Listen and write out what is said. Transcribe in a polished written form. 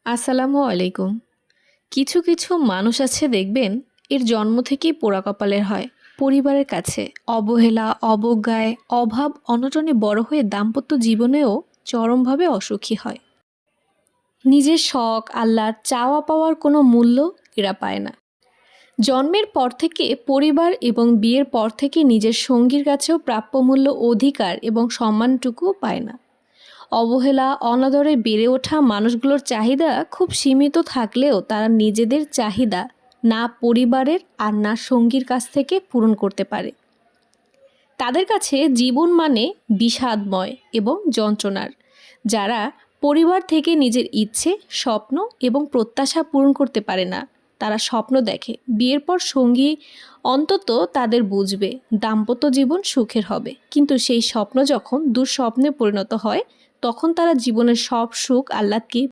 আসসালামু আলাইকুম। কিছু কিছু মানুষ আছে দেখবেন, এর জন্ম থেকেই পোড়া কপালের হয়। পরিবারের কাছে অবহেলা, অবজ্ঞায়, অভাব অনটনে বড় হয়ে দাম্পত্য জীবনেও চরমভাবে অসুখী হয়। নিজের শখ, আহ্লাদ, চাওয়া পাওয়ার কোনো মূল্য এরা পায় না। জন্মের পর থেকে পরিবার এবং বিয়ের পর থেকে নিজের সঙ্গীর কাছেও প্রাপ্যমূল্য, অধিকার এবং সম্মানটুকুও পায় না। অবহেলা, অনাদরে বেড়ে ওঠা মানুষগুলোর চাহিদা খুব সীমিত থাকলেও তারা নিজেদের চাহিদা না পরিবারের আর না সঙ্গীর কাছ থেকে পূরণ করতে পারে। তাদের কাছে জীবন মানে বিষাদময় এবং যন্ত্রণার। যারা পরিবার থেকে নিজের ইচ্ছে, স্বপ্ন এবং প্রত্যাশা পূরণ করতে পারে না, তারা স্বপ্ন দেখে বিয়ের পর সঙ্গী অন্তত তাদের বুঝবে, দাম্পত্য জীবন সুখের হবে। কিন্তু সেই স্বপ্ন যখন দুঃস্বপ্নে পরিণত হয়, তখন তারা জীবনের সব সুখ আহ্লাদকে